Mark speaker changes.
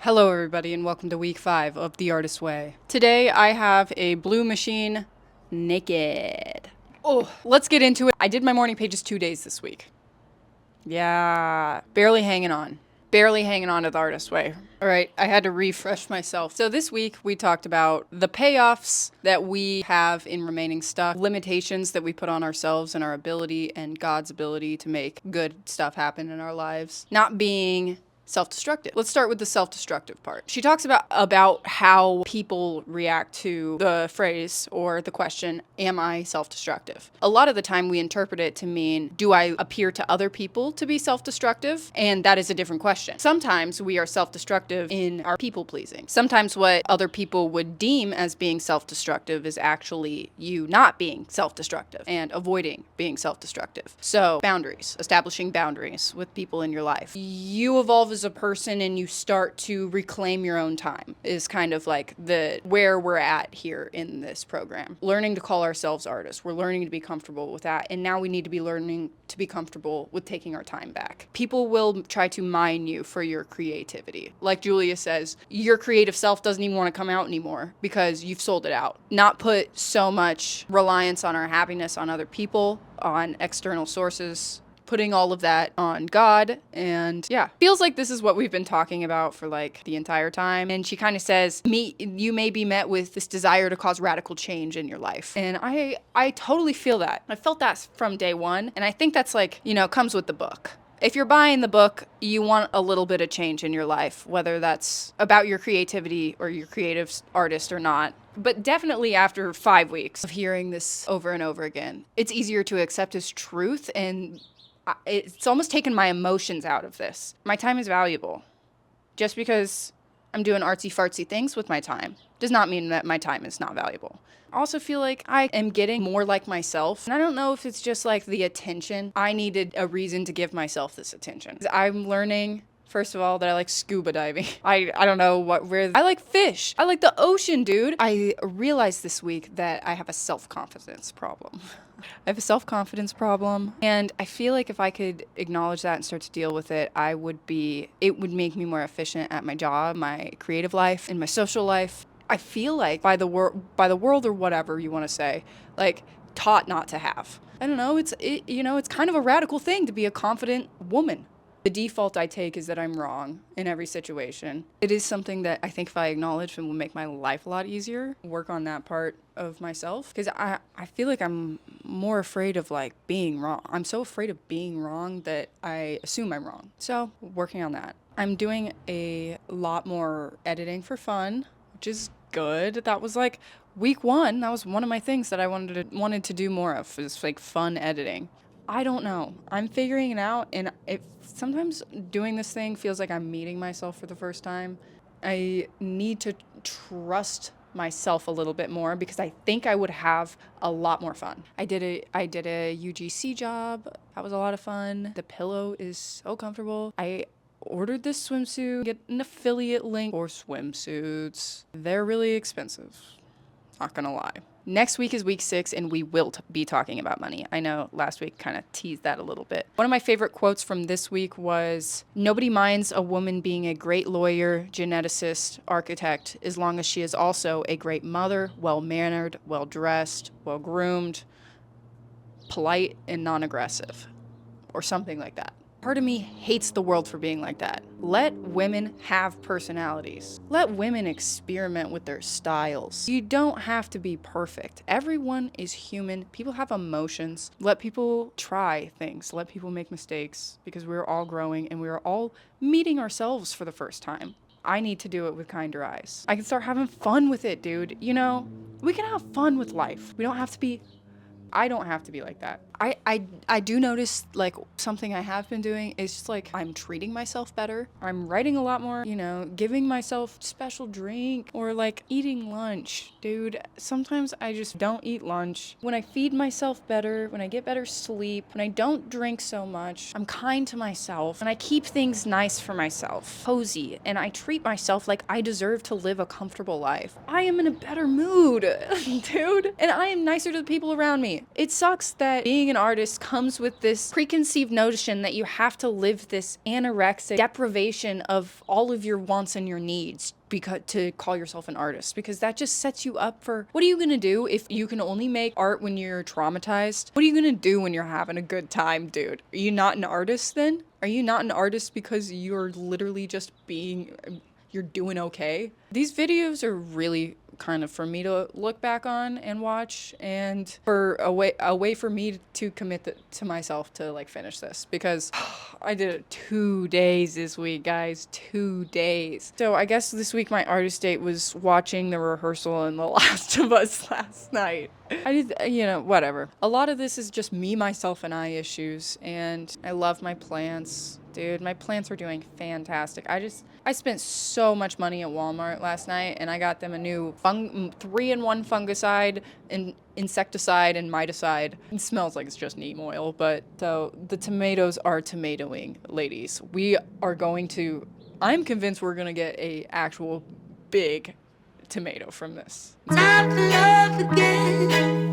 Speaker 1: Hello, everybody, and welcome to week 5 of The Artist's Way. Today, I have a blue machine naked. Oh, let's get into it. I did my morning pages 2 days this week. Yeah, barely hanging on. Barely hanging on to The Artist's Way. All right, I had to refresh myself. So this week, we talked about the payoffs that we have in remaining stuff, limitations that we put on ourselves and our ability and God's ability to make good stuff happen in our lives, not being self-destructive. Let's start with the self-destructive part. She talks about how people react to the phrase or the question, am I self-destructive? A lot of the time we interpret it to mean, do I appear to other people to be self-destructive? And that is a different question. Sometimes we are self-destructive in our people-pleasing. Sometimes what other people would deem as being self-destructive is actually you not being self-destructive and avoiding being self-destructive. So boundaries, establishing boundaries with people in your life. You evolve as a person and you start to reclaim your own time is kind of like where we're at here in this program. Learning to call ourselves artists. We're learning to be comfortable with that. And now we need to be learning to be comfortable with taking our time back. People will try to mine you for your creativity. Like Julia says, your creative self doesn't even want to come out anymore because you've sold it out. Not put so much reliance on our happiness on other people, on external sources, putting all of that on God. And yeah, feels like this is what we've been talking about for like the entire time. And she kind of says, you may be met with this desire to cause radical change in your life. And I totally feel that. I felt that from day one. And I think that's like, comes with the book. If you're buying the book, you want a little bit of change in your life, whether that's about your creativity or your creative artist or not. But definitely after 5 weeks of hearing this over and over again, it's easier to accept as truth, and it's almost taken my emotions out of this. My time is valuable. Just because I'm doing artsy-fartsy things with my time does not mean that my time is not valuable. I also feel like I am getting more like myself. And I don't know if it's just like the attention. I needed a reason to give myself this attention. I'm learning, first of all, that I like scuba diving. I don't know where I like fish. I like the ocean, dude. I realized this week that I have a self-confidence problem. I have a self-confidence problem, and I feel like if I could acknowledge that and start to deal with it, it would make me more efficient at my job, my creative life, and my social life. I feel like by the world or whatever you want to say, like taught not to have. I don't know, it's kind of a radical thing to be a confident woman. The default I take is that I'm wrong in every situation. It is something that I think if I acknowledge, it will make my life a lot easier. Work on that part of myself. Because I feel like I'm more afraid of like being wrong. I'm so afraid of being wrong that I assume I'm wrong. So working on that. I'm doing a lot more editing for fun, which is good. That was like week 1. That was one of my things that I wanted to do more of, is like fun editing. I don't know. I'm figuring it out, and sometimes doing this thing feels like I'm meeting myself for the first time. I need to trust myself a little bit more because I think I would have a lot more fun. I did a UGC job. That was a lot of fun. The pillow is so comfortable. I ordered this swimsuit. Get an affiliate link for swimsuits. They're really expensive. Not gonna lie. Next week is week 6, and we will be talking about money. I know last week kind of teased that a little bit. One of my favorite quotes from this week was, nobody minds a woman being a great lawyer, geneticist, architect, as long as she is also a great mother, well-mannered, well-dressed, well-groomed, polite, and non-aggressive, or something like that. Part of me hates the world for being like that. Let women have personalities. Let women experiment with their styles. You don't have to be perfect. Everyone is human. People have emotions. Let people try things. Let people make mistakes, because we're all growing and we're all meeting ourselves for the first time. I need to do it with kinder eyes. I can start having fun with it, dude. We can have fun with life. I don't have to be like that. I do notice, like, something I have been doing is just, like, I'm treating myself better. I'm writing a lot more, giving myself special drink, or, like, eating lunch. Dude, sometimes I just don't eat lunch. When I feed myself better, when I get better sleep, when I don't drink so much, I'm kind to myself, and I keep things nice for myself, cozy, and I treat myself like I deserve to live a comfortable life. I am in a better mood, dude, and I am nicer to the people around me. It sucks that being an artist comes with this preconceived notion that you have to live this anorexic deprivation of all of your wants and your needs because to call yourself an artist, because that just sets you up for what are you gonna do if you can only make art when you're traumatized? What are you gonna do when you're having a good time, dude? Are you not an artist then? Are you not an artist because you're literally just you're doing okay? These videos are really kind of for me to look back on and watch, and for a way for me to commit to myself to like finish this, because I did it 2 days this week, guys. 2 days. So I guess this week my artist date was watching the rehearsal in The Last of Us last night. I did, whatever. A lot of this is just me, myself, and I issues, and I love my plants. Dude, my plants are doing fantastic. I spent so much money at Walmart last night, and I got them a new 3-in-1 fungicide, and insecticide, and miticide. It smells like it's just neem oil, but so the tomatoes are tomatoing, ladies. I'm convinced we're gonna get a actual big tomato from this.
Speaker 2: Time for love again.